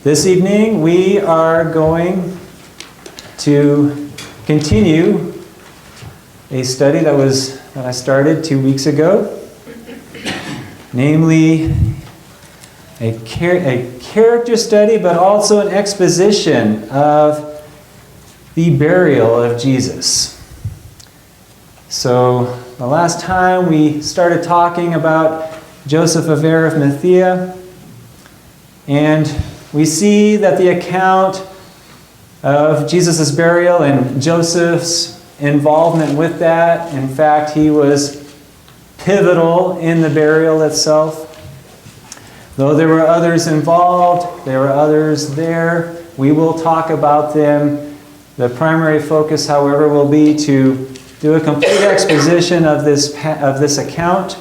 This evening we are going to continue a study that I started 2 weeks ago, namely a character study, but also an exposition of the burial of Jesus. So the last time we started talking about Joseph of Arimathea, and we see that the account of Jesus' burial and Joseph's involvement with that, in fact, he was pivotal in the burial itself. Though there were others involved, there were others there, we will talk about them. The primary focus, however, will be to do a complete exposition of this account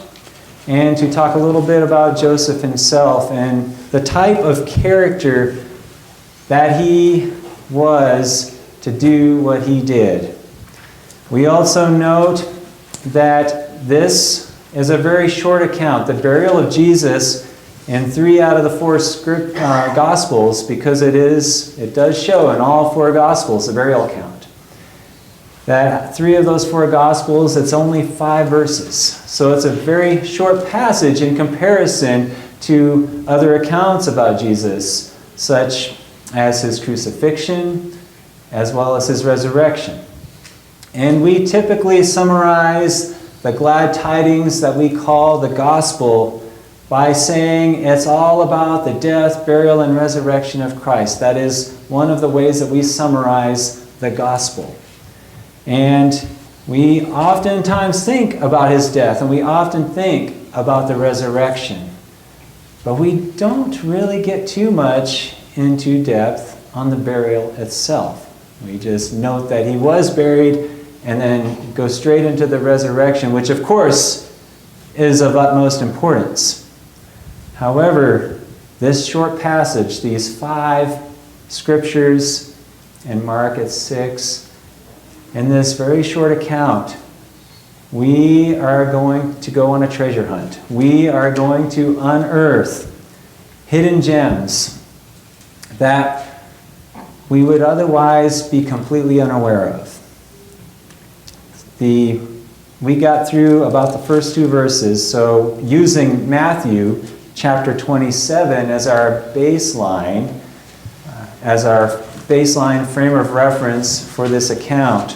and to talk a little bit about Joseph himself and the type of character that he was to do what he did. We also note that this is a very short account, the burial of Jesus, in 3 out of the 4 Gospels, because it does show in all 4 Gospels the burial account. That 3 of those 4 Gospels, it's only 5 verses. So it's a very short passage in comparison to other accounts about Jesus, such as his crucifixion, as well as his resurrection. And we typically summarize the glad tidings that we call the gospel by saying it's all about the death, burial, and resurrection of Christ. That is one of the ways that we summarize the gospel. And we oftentimes think about his death, and we often think about the resurrection. But we don't really get too much into depth on the burial itself. We just note that he was buried and then go straight into the resurrection, which of course is of utmost importance. However, this short passage, these 5 scriptures, in Mark at 6, in this very short account, we are going to go on a treasure hunt. We are going to unearth hidden gems that we would otherwise be completely unaware of. We got through about the first 2 verses, so using Matthew chapter 27 as our baseline frame of reference for this account,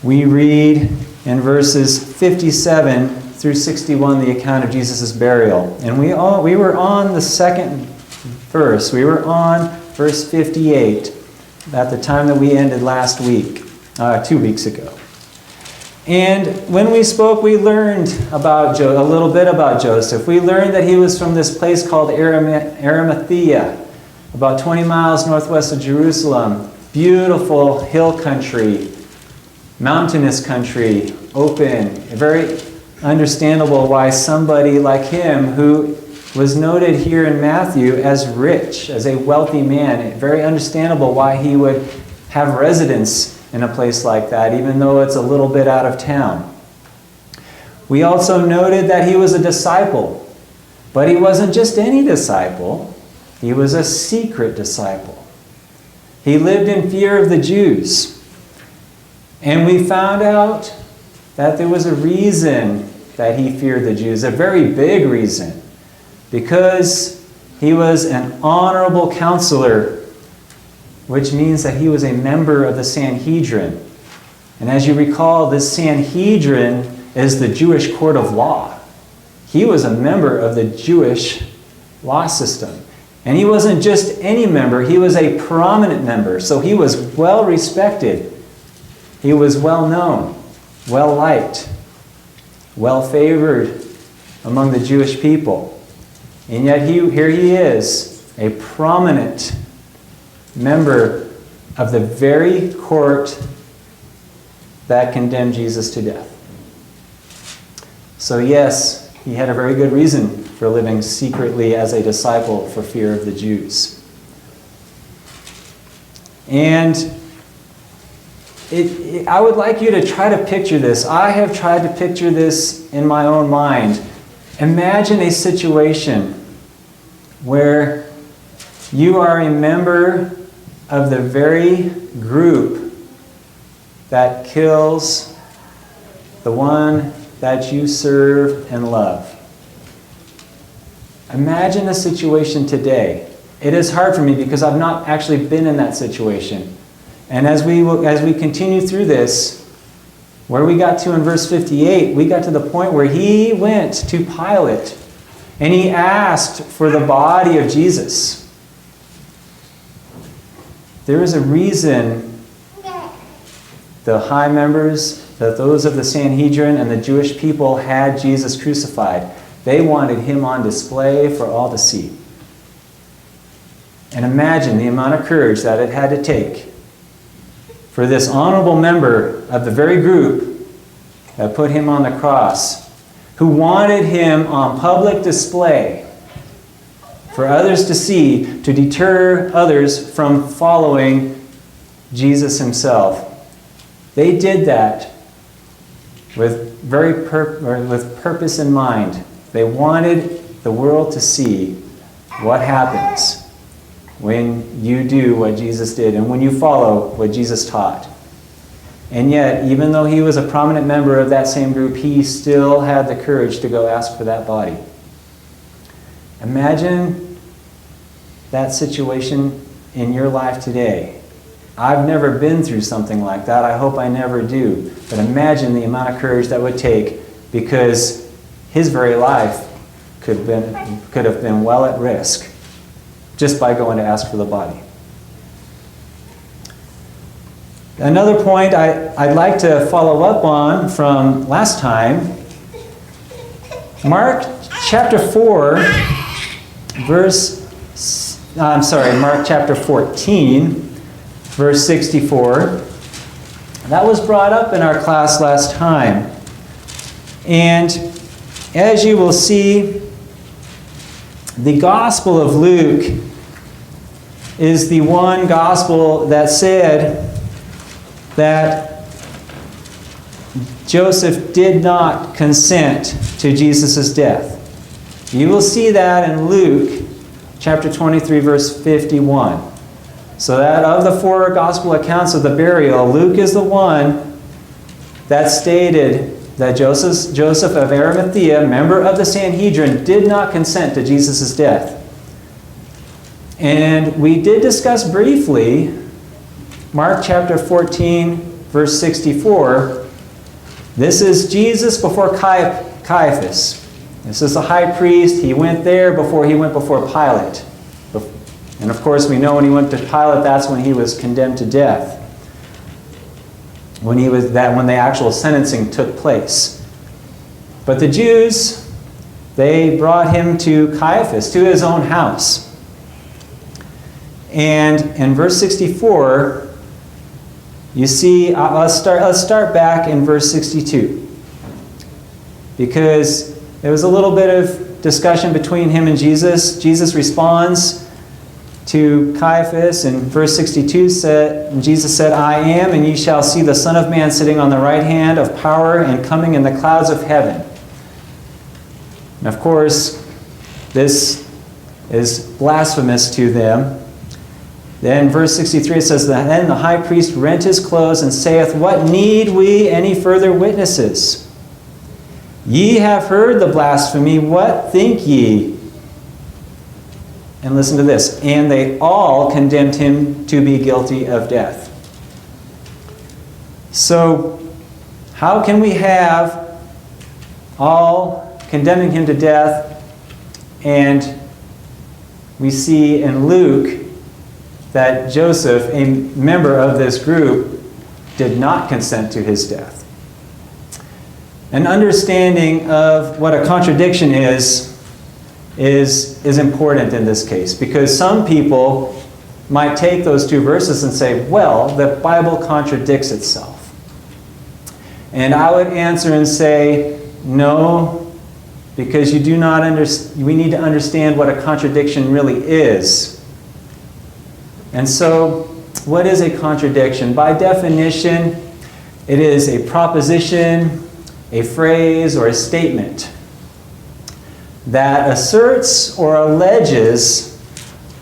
we read in verses 57 through 61 the account of Jesus' burial. And we were on the second verse. We were on verse 58 at the time that we ended last week, 2 weeks ago. And when we spoke, we learned about a little bit about Joseph. We learned that he was from this place called Arimathea, about 20 miles northwest of Jerusalem. Beautiful hill country, mountainous country, open. Very understandable why somebody like him, who was noted here in Matthew as rich, as a wealthy man, very understandable why he would have residence in a place like that, even though it's a little bit out of town. We also noted that he was a disciple, but he wasn't just any disciple. He was a secret disciple. He lived in fear of the Jews. And we found out that there was a reason that he feared the Jews, a very big reason, because he was an honorable counselor, which means that he was a member of the Sanhedrin. And as you recall, this Sanhedrin is the Jewish court of law. He was a member of the Jewish law system. And he wasn't just any member, he was a prominent member. So he was well respected. He was well known, well liked, well favored among the Jewish people. And yet here he is, a prominent member of the very court that condemned Jesus to death. So yes, he had a very good reason for living secretly as a disciple for fear of the Jews. And I would like you to try to picture this. I have tried to picture this in my own mind. Imagine a situation where You are a member of the very group that kills the one that you serve and love. Imagine the situation today. It is hard for me because I've not actually been in that situation. And as we continue through this, where we got to in verse 58, we got to the point where he went to Pilate and he asked for the body of Jesus. There is a reason the high members, those of the Sanhedrin and the Jewish people had Jesus crucified. They wanted him on display for all to see. And imagine the amount of courage that it had to take for this honorable member of the very group that put him on the cross, who wanted him on public display for others to see, to deter others from following Jesus himself. They did that with with purpose in mind. They wanted the world to see what happens when you do what Jesus did and when you follow what Jesus taught. And yet, even though he was a prominent member of that same group, he still had the courage to go ask for that body. Imagine that situation in your life today. I've never been through something like that. I hope I never do. But imagine the amount of courage that would take, because his very life could have been well at risk just by going to ask for the body. Another point I'd like to follow up on from last time, Mark chapter 14, verse 64. That was brought up in our class last time. And as you will see, the Gospel of Luke is the one gospel that said that Joseph did not consent to Jesus' death. You will see that in Luke chapter 23, verse 51. So that of the four gospel accounts of the burial, Luke is the one that stated that Joseph of Arimathea, member of the Sanhedrin, did not consent to Jesus' death. And we did discuss briefly Mark chapter 14, verse 64. This is Jesus before Caiaphas. This is the high priest. He went there before he went before Pilate. And of course, we know when he went to Pilate, that's when he was condemned to death. When the actual sentencing took place. But the Jews, they brought him to Caiaphas, to his own house. And in verse 64, you see, let's start back in verse 62. Because there was a little bit of discussion between him and Jesus. Jesus responds to Caiaphas in verse 62, Jesus said, "I am, and ye shall see the Son of Man sitting on the right hand of power and coming in the clouds of heaven." And of course, this is blasphemous to them. Then verse 63, it says, "Then the high priest rent his clothes and saith, What need we any further witnesses? Ye have heard the blasphemy, what think ye?" And listen to this. "And they all condemned him to be guilty of death." So, how can we have all condemning him to death, and we see in Luke that Joseph, a member of this group, did not consent to his death? An understanding of what a contradiction is important in this case, because some people might take those two verses and say, well, the Bible contradicts itself. And I would answer and say, no, because we need to understand what a contradiction really is. And so, what is a contradiction? By definition, it is a proposition, a phrase, or a statement that asserts or alleges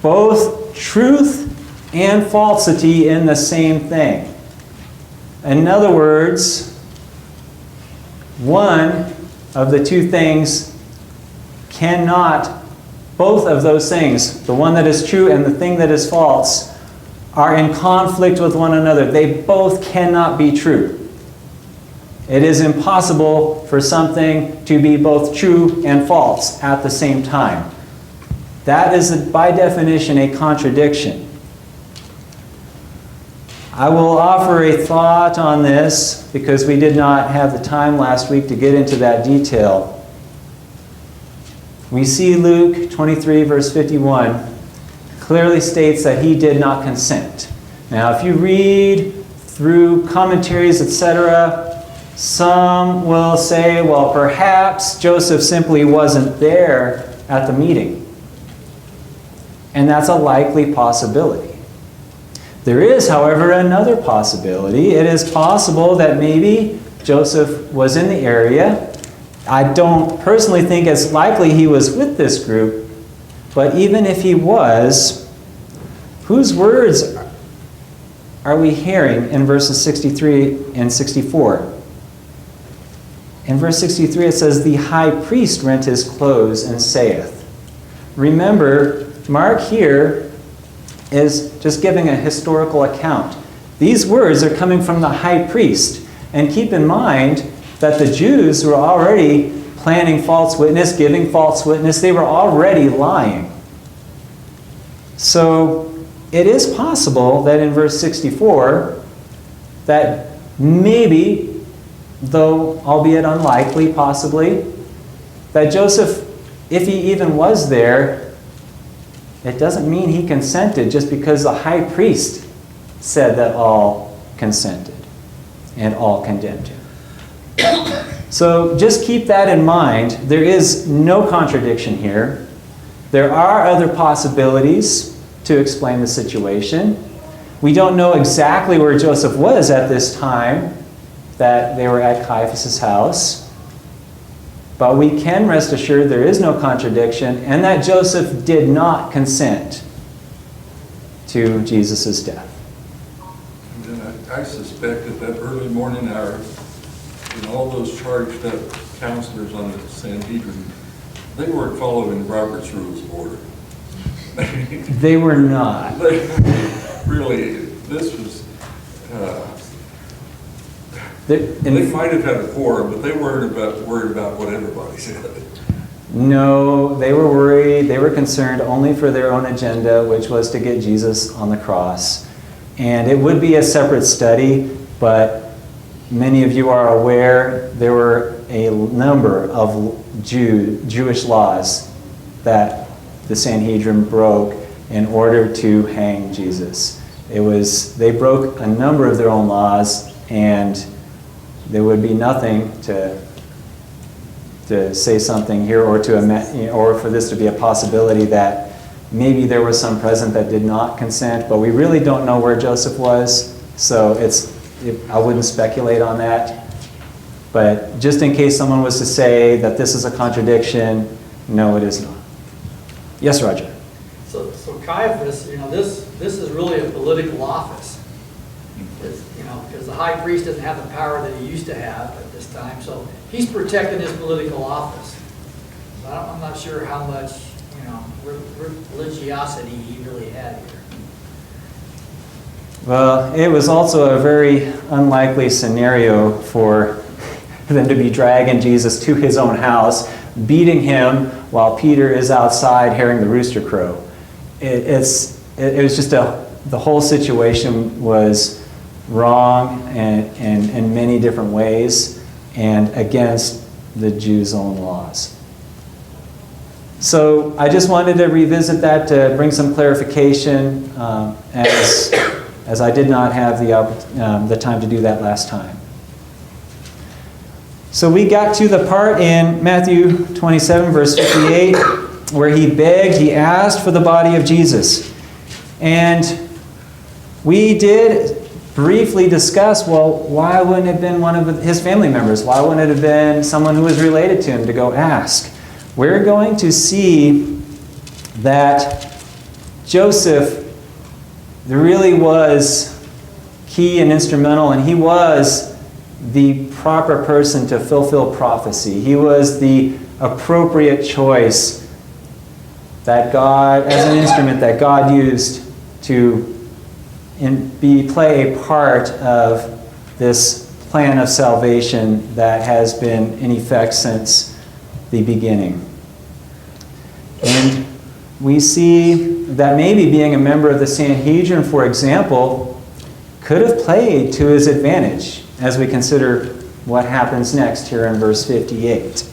both both truth and falsity in the same thing. In other words, one of the two things cannot, both of those things, the one that is true and the thing that is false, are in conflict with one another. They both cannot be true. It is impossible for something to be both true and false at the same time. That is, by definition, a contradiction. I will offer a thought on this because we did not have the time last week to get into that detail. We see Luke 23, verse 51, clearly states that he did not consent. Now, if you read through commentaries, etc., some will say, well, perhaps Joseph simply wasn't there at the meeting. And that's a likely possibility. There is, however, another possibility. It is possible that maybe Joseph was in the area. I don't personally think it's likely he was with this group, but even if he was, whose words are we hearing in verses 63 and 64? In verse 63 it says, "The high priest rent his clothes and saith." Remember, Mark here is just giving a historical account. These words are coming from the high priest. And keep in mind that the Jews were already planning false witness, giving false witness. They were already lying. So it is possible that in verse 64 that maybe, though albeit unlikely possibly, that Joseph, if he even was there, it doesn't mean he consented just because the high priest said that all consented and all condemned him. So just keep that in mind. There is no contradiction here. There are other possibilities to explain the situation. We don't know exactly where Joseph was at this time that they were at Caiaphas' house. But we can rest assured there is no contradiction and that Joseph did not consent to Jesus' death. And then I suspect at that early morning hour, all those charged up counselors on the Sanhedrin, they weren't following Robert's Rules of Order. They were not. Really, this was... They might have had a quorum, but they weren't worried about what everybody said. No, they were worried. They were concerned only for their own agenda, which was to get Jesus on the cross. And it would be a separate study, but many of you are aware there were a number of Jewish laws that the Sanhedrin broke in order to hang Jesus. They broke a number of their own laws, and there would be nothing to say something here or for this to be a possibility that maybe there was some present that did not consent, but we really don't know where Joseph was, so I wouldn't speculate on that. But just in case someone was to say that this is a contradiction, no, it is not. Yes, Roger. So Caiaphas, this is really a political office. Because the high priest doesn't have the power that he used to have at this time, so he's protecting his political office. So I'm not sure how much, religiosity he really had here. Well, it was also a very unlikely scenario for them to be dragging Jesus to his own house, beating him while Peter is outside hearing the rooster crow. It was just the whole situation was wrong in many different ways and against the Jews' own laws. So I just wanted to revisit that to bring some clarification as I did not have the time to do that last time. So we got to the part in Matthew 27, verse 58, where he asked for the body of Jesus. And we did briefly discuss, well, why wouldn't it have been one of his family members? Why wouldn't it have been someone who was related to him to go ask? We're going to see that Joseph really was key and instrumental, and he was the proper person to fulfill prophecy. He was the appropriate choice that God, as an instrument that God used to play a part of this plan of salvation that has been in effect since the beginning. And we see that maybe being a member of the Sanhedrin, for example, could have played to his advantage as we consider what happens next here in verse 58.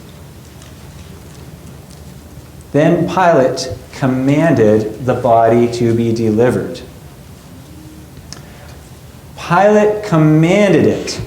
Then Pilate commanded the body to be delivered. Pilate commanded it.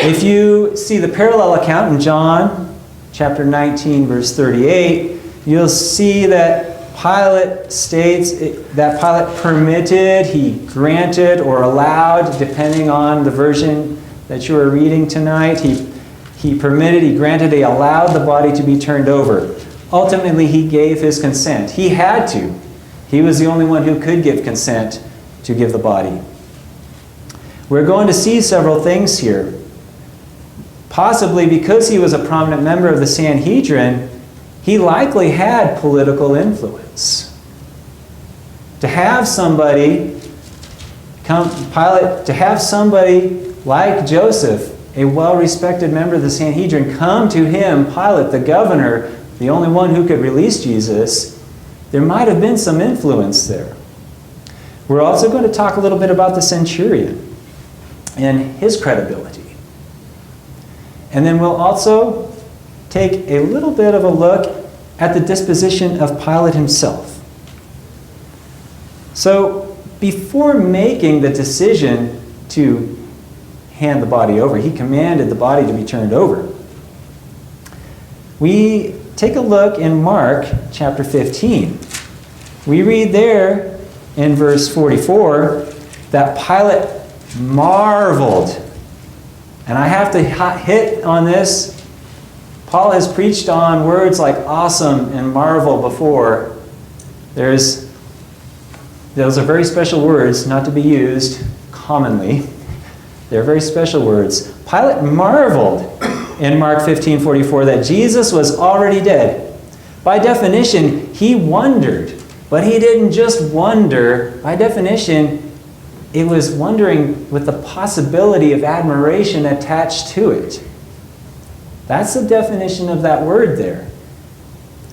If you see the parallel account in John chapter 19, verse 38, you'll see that Pilate states that Pilate permitted, he granted, or allowed, depending on the version that you are reading tonight. He permitted, he granted, he allowed the body to be turned over. Ultimately, he gave his consent. He had to. He was the only one who could give consent to give the body. We're going to see several things here. Possibly because he was a prominent member of the Sanhedrin, he likely had political influence. To have somebody like Joseph, a well-respected member of the Sanhedrin, come to him, Pilate, the governor, the only one who could release Jesus, there might have been some influence there. We're also going to talk a little bit about the centurion and his credibility. And then we'll also take a little bit of a look at the disposition of Pilate himself. So, before making the decision to hand the body over, he commanded the body to be turned over. We take a look in Mark chapter 15. We read there in verse 44 that Pilate marveled. And I have to hit on this. Paul has preached on words like awesome and marvel before. Those are very special words, not to be used commonly. They're very special words. Pilate marveled in Mark 15:44 that Jesus was already dead. By definition, he wondered. But he didn't just wonder. By definition, it was wondering with the possibility of admiration attached to it. That's the definition of that word there.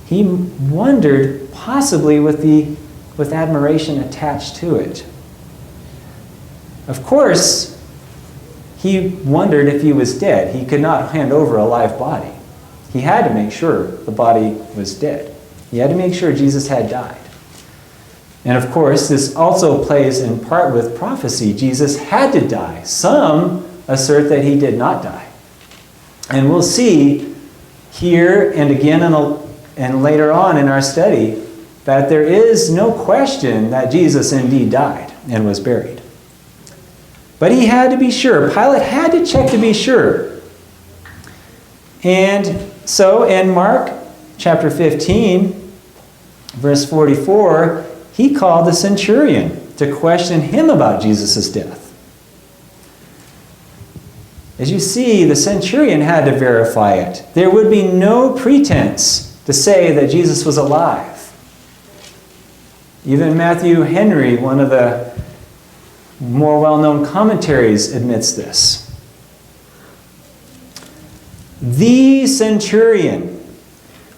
He wondered possibly with admiration attached to it. Of course, he wondered if he was dead. He could not hand over a live body. He had to make sure the body was dead. He had to make sure Jesus had died. And of course, this also plays in part with prophecy. Jesus had to die. Some assert that he did not die. And we'll see here and again and later on in our study that there is no question that Jesus indeed died and was buried. But he had to be sure. Pilate had to check to be sure. And so in Mark chapter 15, verse 44, he called the centurion to question him about Jesus' death. As you see, the centurion had to verify it. There would be no pretense to say that Jesus was alive. Even Matthew Henry, one of the more well-known commentaries, admits this. The centurion.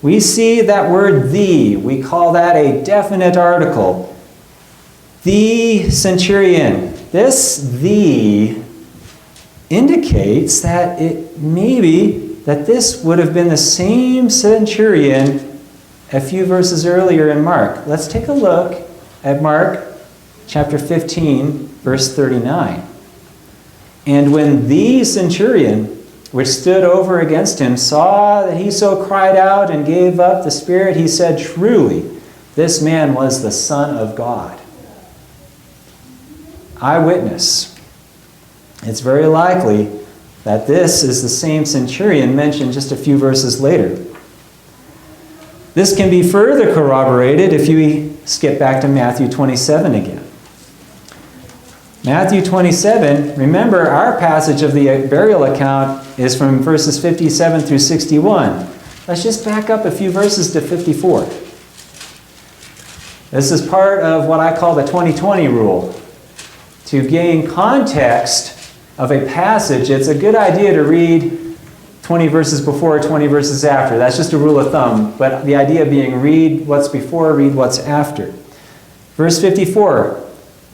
We see that word "the." We call that a definite article. The centurion. This "the" indicates that this would have been the same centurion a few verses earlier in Mark. Let's take a look at Mark chapter 15, verse 39. And when the centurion, which stood over against him, saw that he so cried out and gave up the spirit, he said, "Truly, this man was the Son of God." Eyewitness. It's very likely that this is the same centurion mentioned just a few verses later. This can be further corroborated if you skip back to Matthew 27 again. Matthew 27, remember our passage of the burial account is from verses 57 through 61. Let's just back up a few verses to 54. This is part of what I call the 20-20 rule. To gain context of a passage, it's a good idea to read 20 verses before, 20 verses after. That's just a rule of thumb. But the idea being read what's before, read what's after. Verse 54.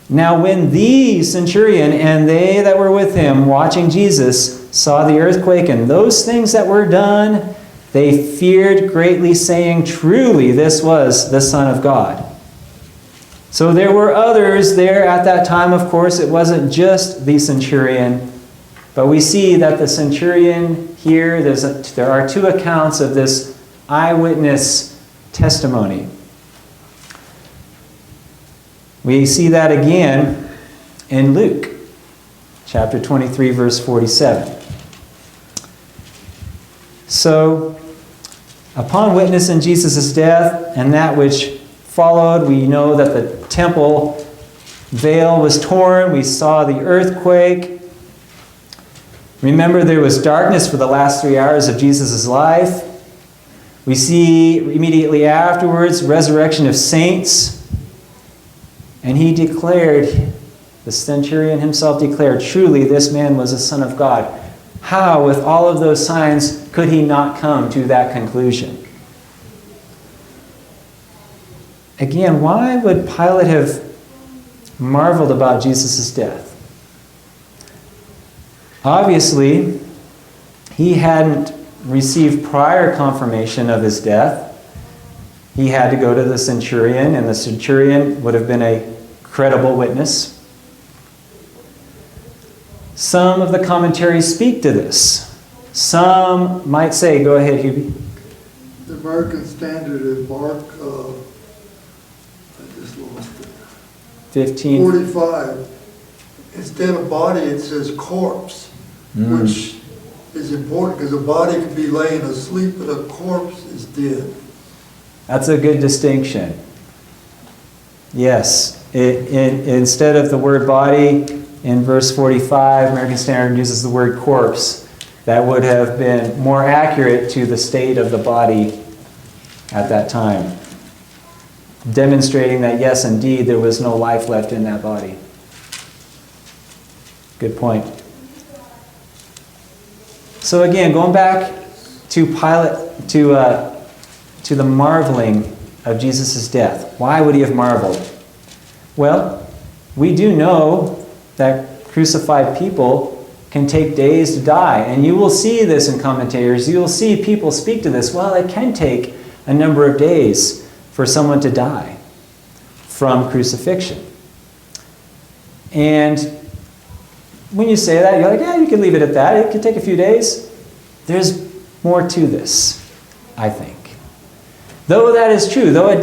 Now when the centurion and they that were with him watching Jesus saw the earthquake and those things that were done, they feared greatly, saying, truly this was the Son of God. So there were others there at that time, of course. It wasn't just the centurion. But we see that the centurion here, there are two accounts of this eyewitness testimony. We see that again in Luke, chapter 23, verse 47. So, upon witnessing Jesus' death and that which followed, we know that the temple veil was torn. We saw the earthquake. Remember, there was darkness for the last 3 hours of Jesus' life. We see immediately afterwards resurrection of saints. And he declared, the centurion himself declared, truly this man was a Son of God. How, with all of those signs, could he not come to that conclusion? Again, why would Pilate have marveled about Jesus' death? Obviously, he hadn't received prior confirmation of his death. He had to go to the centurion, and the centurion would have been a credible witness. Some of the commentaries speak to this. Some might say, go ahead, Hubie. The American Standard is Mark, I just lost it. 15. 45. Instead of body, it says corpse, which is important because a body can be laying asleep, but a corpse is dead. That's a good distinction. Yes. Instead of the word body, in verse 45, American Standard uses the word corpse. That would have been more accurate to the state of the body at that time, demonstrating that, yes, indeed, there was no life left in that body. Good point. So again, going back to Pilate, to the marveling of Jesus' death. Why would he have marveled? Well, we do know that crucified people can take days to die. And you will see this in commentators. You will see people speak to this. Well, it can take a number of days for someone to die from crucifixion. And when you say that, you're like, yeah, you can leave it at that. It could take a few days. There's more to this, I think. Though that is true, though it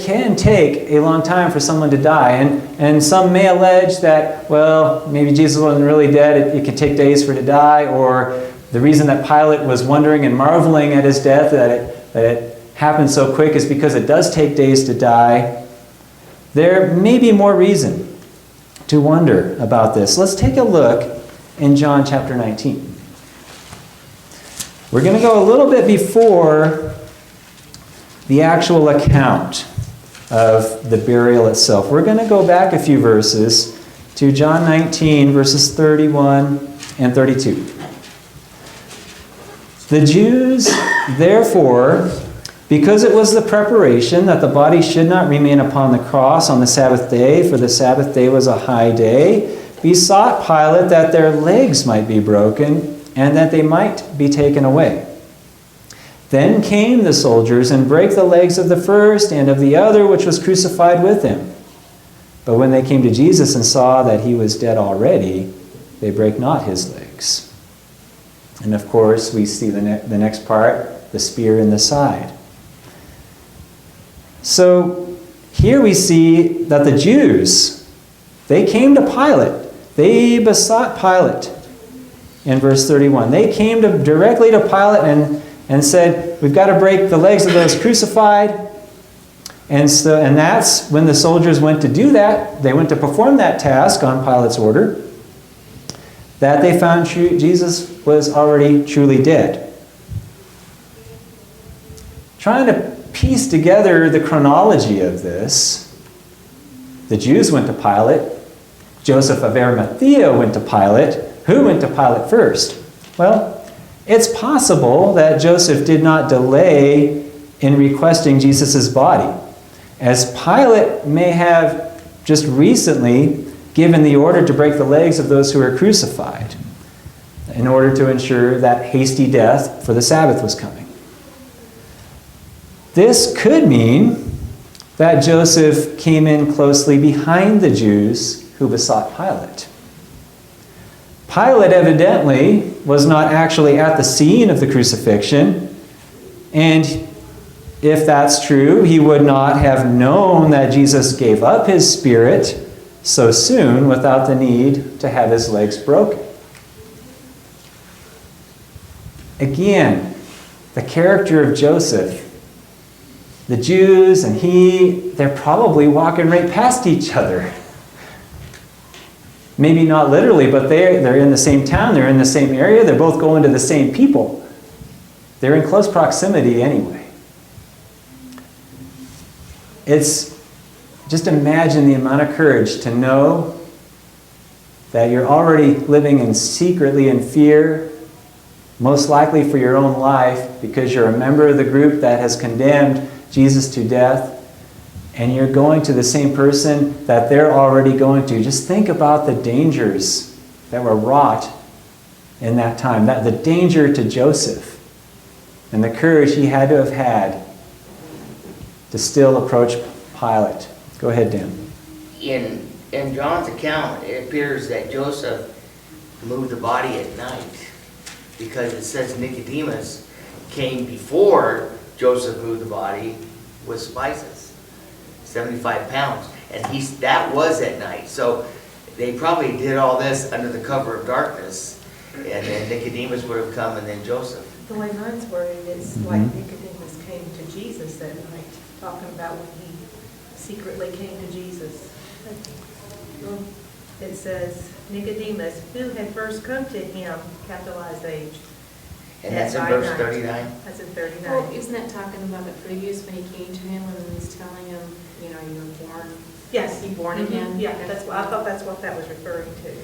can take a long time for someone to die. And some may allege that, well, maybe Jesus wasn't really dead. It could take days for it to die. Or the reason that Pilate was wondering and marveling at his death, that it happened so quick, is because it does take days to die. There may be more reason to wonder about this. Let's take a look in John chapter 19. We're going to go a little bit before the actual account of the burial itself. We're going to go back a few verses to John 19, verses 31 and 32. The Jews, therefore, because it was the preparation that the body should not remain upon the cross on the Sabbath day, for the Sabbath day was a high day, besought Pilate that their legs might be broken and that they might be taken away. Then came the soldiers and brake the legs of the first and of the other which was crucified with him. But when they came to Jesus and saw that he was dead already, they brake not his legs. And of course, we see the next part, the spear in the side. So here we see that the Jews, they came to Pilate. They besought Pilate in verse 31. They came directly to Pilate and said, we've got to break the legs of those crucified. And that's when the soldiers went to do that. They went to perform that task on Pilate's order, that they found Jesus was already truly dead. Trying to piece together the chronology of this, the Jews went to Pilate. Joseph of Arimathea went to Pilate. Who went to Pilate first? Well, it's possible that Joseph did not delay in requesting Jesus' body, as Pilate may have just recently given the order to break the legs of those who were crucified in order to ensure that hasty death for the Sabbath was coming. This could mean that Joseph came in closely behind the Jews who besought Pilate. Pilate evidently was not actually at the scene of the crucifixion, and if that's true, he would not have known that Jesus gave up his spirit so soon without the need to have his legs broken. Again, the character of Joseph, the Jews and he, they're probably walking right past each other. Maybe not literally, but they're in the same town, they're in the same area, they're both going to the same people. They're in close proximity anyway. It's just imagine the amount of courage to know that you're already living secretly in fear, most likely for your own life, because you're a member of the group that has condemned Jesus to death, and you're going to the same person that they're already going to. Just think about the dangers that were wrought in that time. The danger to Joseph and the courage he had to have had to still approach Pilate. Go ahead, Dan. In John's account, it appears that Joseph moved the body at night, because it says Nicodemus came before Joseph moved the body with spices, 75 pounds, and that was at night. So they probably did all this under the cover of darkness, and then Nicodemus would have come, and then Joseph. The way mine's worded is like Nicodemus came to Jesus that night, talking about when he secretly came to Jesus. It says, Nicodemus, who had first come to him, capitalized H. And that's in verse 39? That's in 39. Well, isn't that talking about the previous when he came to him and he's telling him, you know, you were born? Yes. You born again? Yeah, I thought that's what that was referring to.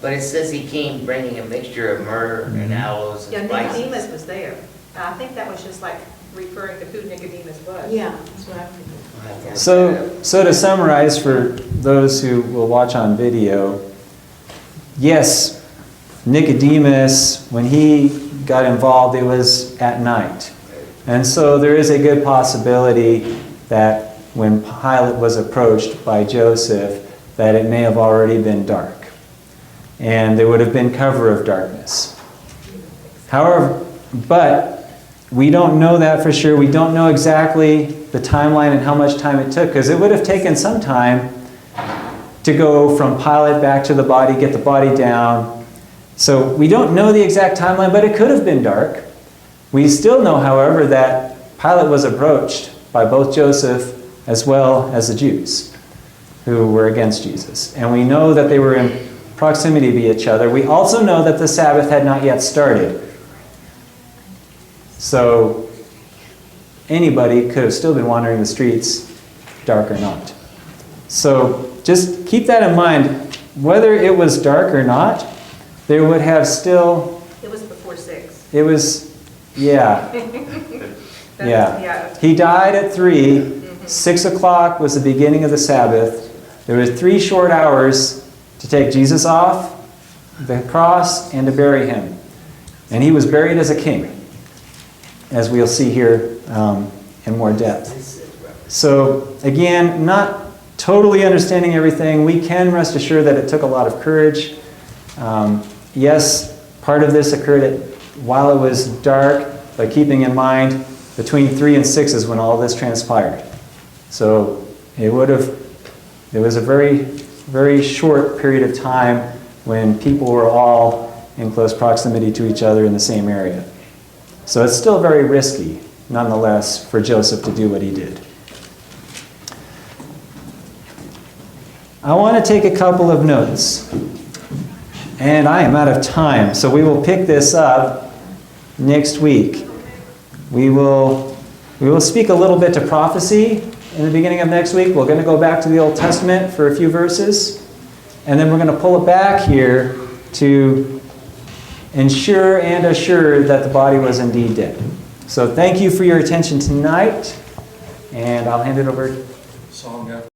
But it says he came bringing a mixture of myrrh and aloes and Yeah, spices. Nicodemus was there. I think that was just like referring to who Nicodemus was. Yeah, that's what I'm thinking. I'll have to So to summarize for those who will watch on video, yes, Nicodemus, when he got involved, it was at night. And so there is a good possibility that when Pilate was approached by Joseph, that it may have already been dark. And there would have been cover of darkness. However, but we don't know that for sure. We don't know exactly the timeline and how much time it took, because it would have taken some time to go from Pilate back to the body, get the body down. So we don't know the exact timeline, but it could have been dark. We still know, however, that Pilate was approached by both Joseph as well as the Jews who were against Jesus. And we know that they were in proximity to each other. We also know that the Sabbath had not yet started. So anybody could have still been wandering the streets, dark or not. So just keep that in mind. Whether it was dark or not, there would have still... It was before 6. It was, yeah. Yeah. He died at 3. 6 o'clock was the beginning of the Sabbath. There were 3 short hours to take Jesus off the cross and to bury him. And he was buried as a king, as we'll see here in more depth. So again, not totally understanding everything, we can rest assured that it took a lot of courage. Yes, part of this occurred while it was dark, but keeping in mind between 3 and 6 is when all this transpired. So it was a very, very short period of time when people were all in close proximity to each other in the same area. So it's still very risky, nonetheless, for Joseph to do what he did. I want to take a couple of notes. And I am out of time, so we will pick this up next week. We will speak a little bit to prophecy in the beginning of next week. We're going to go back to the Old Testament for a few verses. And then we're going to pull it back here to ensure and assure that the body was indeed dead. So thank you for your attention tonight. And I'll hand it over. Song after